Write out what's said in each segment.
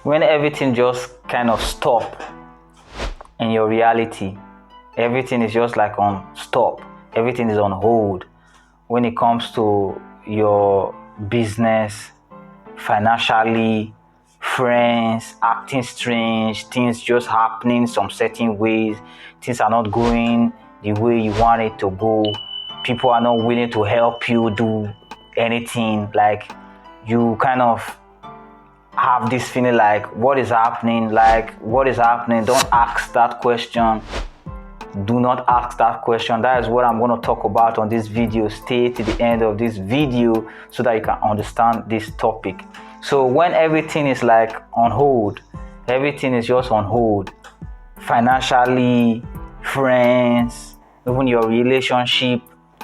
when everything just kind of stop in your reality, everything is just like on stop, everything is on hold when it comes to your business, financially, friends acting strange, things just happening some certain ways, things are not going the way you want it to go, people are not willing to help you do anything, like you kind of have this feeling like what is happening, don't ask that question, do not ask that question. That is what I'm going to talk about on this video. Stay to the end of this video so that you can understand this topic. So when everything is like on hold, everything is just on hold, financially, friends, even your relationship,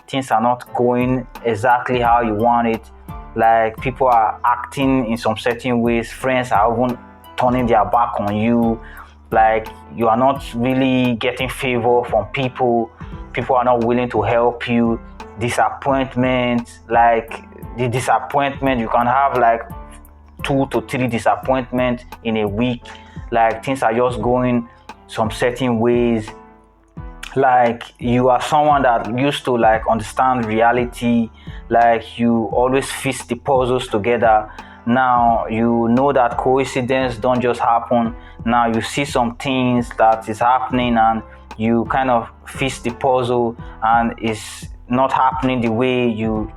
things are not going exactly how you want it, like people are acting in some certain ways, friends are even turning their back on you, like you are not really getting favor from people are not willing to help you, disappointment, like the disappointment, you can have like 2 to 3 disappointments in a week, like things are just going some certain ways, like you are someone that used to like understand reality, like you always piece the puzzles together, now you know that coincidence don't just happen, now you see some things that is happening and you kind of piece the puzzle and it's not happening the way you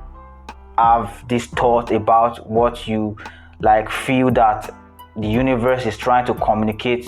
have this thought about what you like feel that the universe is trying to communicate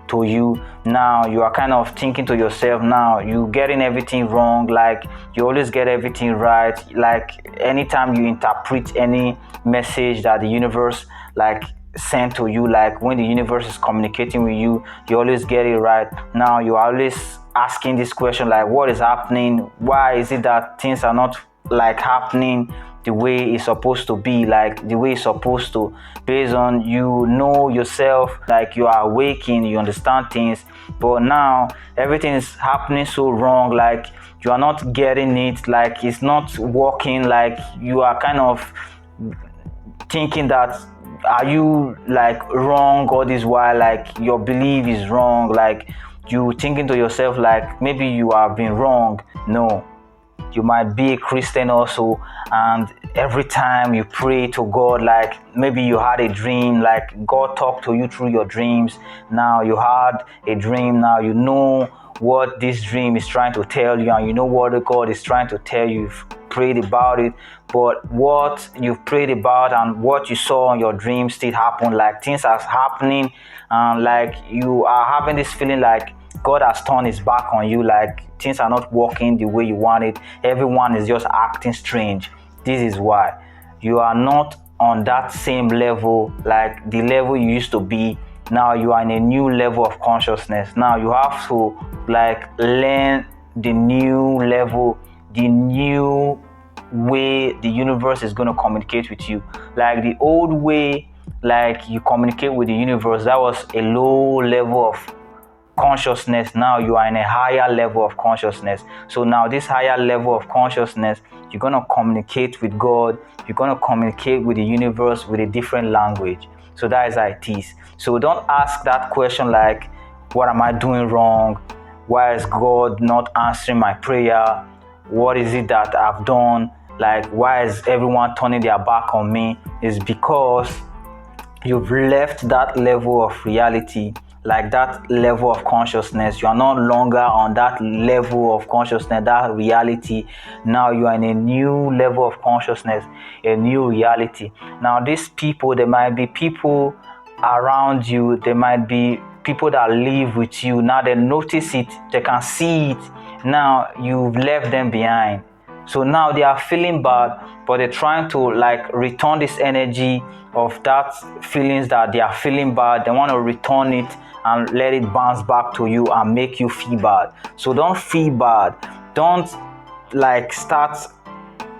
to you. Now you are kind of thinking to yourself, now you getting everything wrong, like you always get everything right, like anytime you interpret any message that the universe like sent to you, like when the universe is communicating with you, you always get it right. Now you are always asking this question like what is happening, why is it that things are not like happening the way it's supposed to be, like the way it's supposed to, based on you know yourself, like you are awakened, you understand things, but now everything is happening so wrong, like you are not getting it, like it's not working, like you are kind of thinking that are you like wrong all this while, like your belief is wrong, like you thinking to yourself like maybe you have been wrong. No, you might be a Christian also, and every time you pray to God, like maybe you had a dream, like God talked to you through your dreams, now you had a dream, now you know what this dream is trying to tell you and you know what God is trying to tell you, you've prayed about it, but what you've prayed about and what you saw in your dream still happen, like things are happening and like you are having this feeling like God has turned his back on you, like things are not working the way you want it, everyone is just acting strange. This is why you are not on that same level, like the level you used to be. Now you are in a new level of consciousness. Now you have to like learn the new level, the new way the universe is going to communicate with you. Like the old way, like you communicate with the universe, that was a low level of consciousness. Now you are in a higher level of consciousness. So now this higher level of consciousness, you're going to communicate with God, you're going to communicate with the universe with a different language. So that is how it is. So don't ask that question like what am I doing wrong, why is God not answering my prayer, what is it that I've done, like why is everyone turning their back on me. It's because you've left that level of reality, like that level of consciousness. You are no longer on that level of consciousness, that reality. Now you are in a new level of consciousness, a new reality. Now these people, there might be people around you, there might be people that live with you. Now they notice it, they can see it. Now you've left them behind. So now they are feeling bad, but they're trying to like return this energy of that feelings that they are feeling bad. They want to return it and let it bounce back to you and make you feel bad. So don't feel bad. Don't like start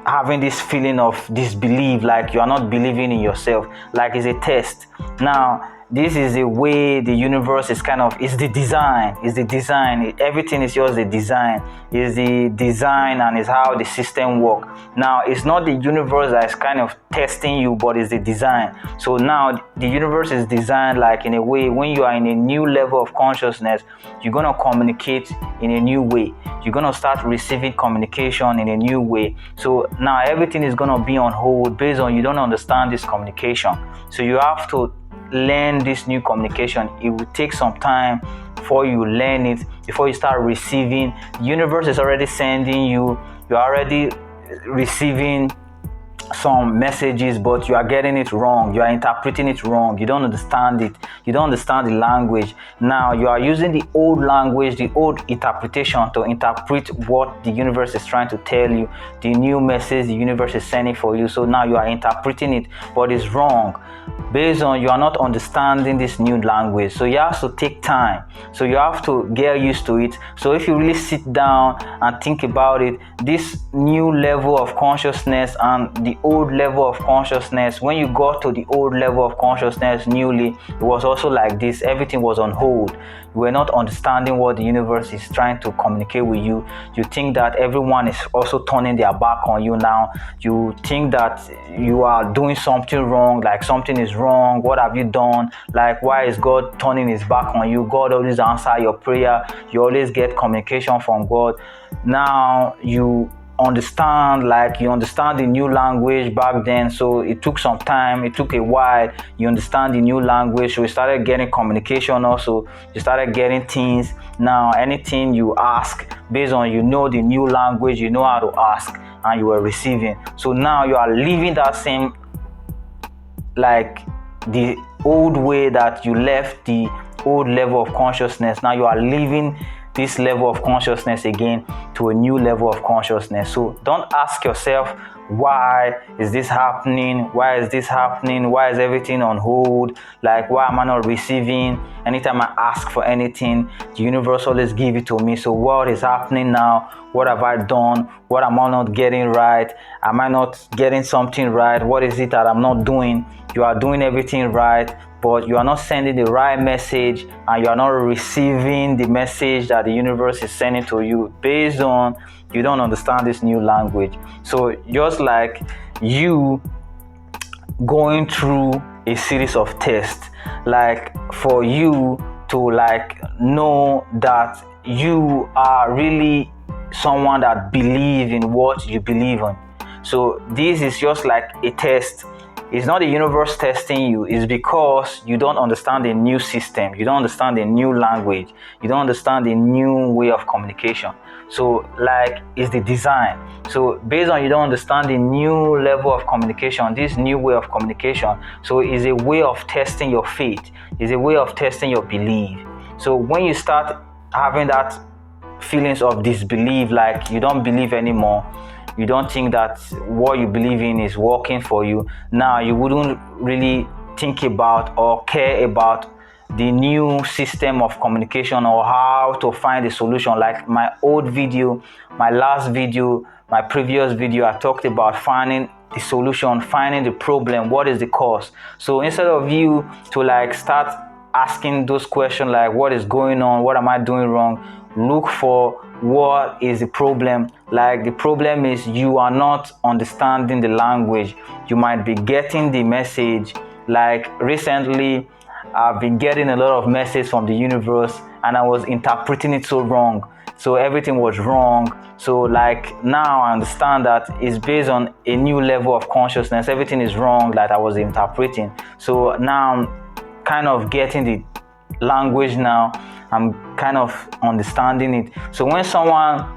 having this feeling of disbelief, like you are not believing in yourself, like it's a test. Now this is the way the universe is kind of, it's the design. Everything is just the design. Is the design and is how the system work. Now it's not the universe that is kind of testing you, but it's the design. So now the universe is designed like in a way, when you are in a new level of consciousness, you're going to communicate in a new way. You're going to start receiving communication in a new way. So now everything is going to be on hold based on you don't understand this communication. So you have to learn this new communication. It will take some time before you learn it, before you start receiving. The universe is already sending you, you're already receiving some messages, but you are getting it wrong. You are interpreting it wrong. You don't understand it. You don't understand the language. Now you are using the old language, the old interpretation to interpret what the universe is trying to tell you, the new message the universe is sending for you. So now you are interpreting it, but it's wrong based on you are not understanding this new language. So you have to take time. So you have to get used to it. So if you really sit down and think about it, this new level of consciousness and the old level of consciousness, when you got to the old level of consciousness newly, it was also like this. Everything was on hold. You were not understanding what the universe is trying to communicate with you. You think that everyone is also turning their back on you now. You think that you are doing something wrong, like something is wrong. What have you done? Like, why is God turning his back on you? God always answers your prayer. You always get communication from God. Now you understand, like you understand the new language back then. So it took some time, it took a while. You understand the new language, so we started getting communication also. You started getting things. Now anything you ask based on you know the new language, you know how to ask, and you are receiving. So now you are living that same, like the old way that you left the old level of consciousness. Now you are living this level of consciousness again to a new level of consciousness. So don't ask yourself, why is this happening? Why is this happening? Why is everything on hold? Like, why am I not receiving? Anytime I ask for anything, the universe always give it to me. So what is happening now? What have I done? What am I not getting right? Am I not getting something right? What is it that I'm not doing? You are doing everything right, but you are not sending the right message, and you are not receiving the message that the universe is sending to you based on you don't understand this new language. So just like you going through a series of tests, like for you to like know that you are really someone that believe in what you believe in. So this is just like a test. It's not the universe testing you. It's because you don't understand the new system. You don't understand the new language. You don't understand the new way of communication. So like it's the design. So based on you don't understand the new level of communication, this new way of communication, so it's a way of testing your faith. It's a way of testing your belief. So when you start having that feelings of disbelief, like you don't believe anymore, you don't think that what you believe in is working for you, now you wouldn't really think about or care about the new system of communication or how to find a solution. Like my old video, my last video, my previous video, I talked about finding the solution, finding the problem, what is the cause. So instead of you to like start asking those questions like what is going on, what am I doing wrong, look for what is the problem. Like the problem is you are not understanding the language. You might be getting the message. Like recently I've been getting a lot of messages from the universe and I was interpreting it so wrong. So everything was wrong. So like now I understand that it's based on a new level of consciousness. Everything is wrong that I was interpreting. So now I'm kind of getting the language now. I'm kind of understanding it. So when someone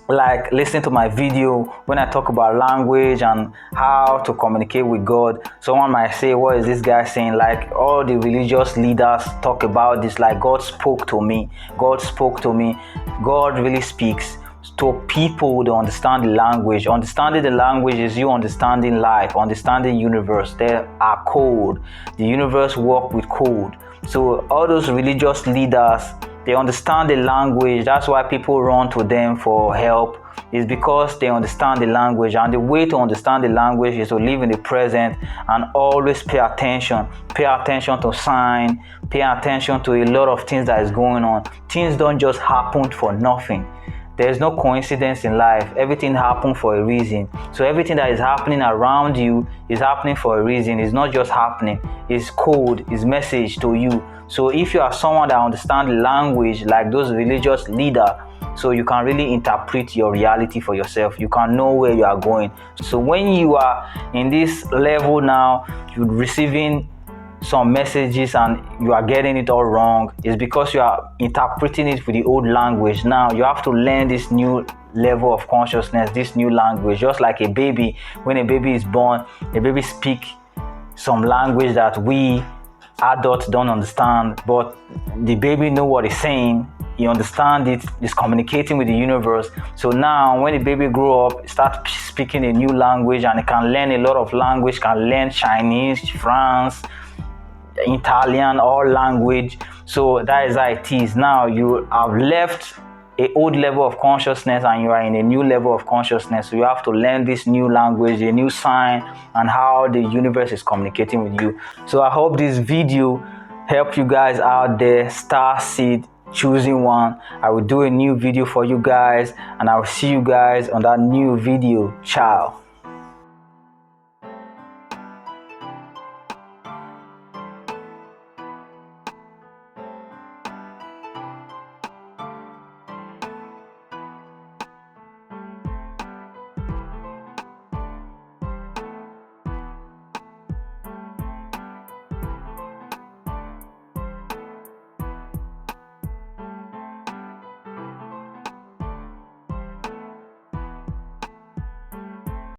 like listen to my video, when I talk about language and how to communicate with God, someone might say, what is this guy saying? Like all the religious leaders talk about this, like God spoke to me. God spoke to me. God really speaks to people who understand the language. Understanding the language is you understanding life, understanding universe. There are code. The universe works with code. So all those religious leaders They understand the language. That's why people run to them for help. It's because they understand the language, and the way to understand the language is to live in the present and always pay attention. Pay attention to sign, pay attention to a lot of things that is going on. Things don't just happen for nothing. There's no coincidence in life. Everything happens for a reason. So everything that is happening around you is happening for a reason. It's not just happening. It's code, it's message to you. So if you are someone that understands language like those religious leaders, so you can really interpret your reality for yourself. You can know where you are going. So when you are in this level now, you're receiving some messages and you are getting it all wrong, it's because you are interpreting it with the old language. Now you have to learn this new level of consciousness, this new language. Just like a baby, when a baby is born, a baby speaks some language that we adults don't understand, but the baby know what it's saying. He understands it, is communicating with the universe. So now when the baby grow up, start speaking a new language, and it can learn a lot of language, can learn Chinese, France, Italian, all language. So that is how it is. Now you have left a old level of consciousness and you are in a new level of consciousness. So you have to learn this new language, a new sign, and how the universe is communicating with you. So I hope this video helped you guys out there. Star seed, choosing one. I will do a new video for you guys, and I will see you guys on that new video. Ciao.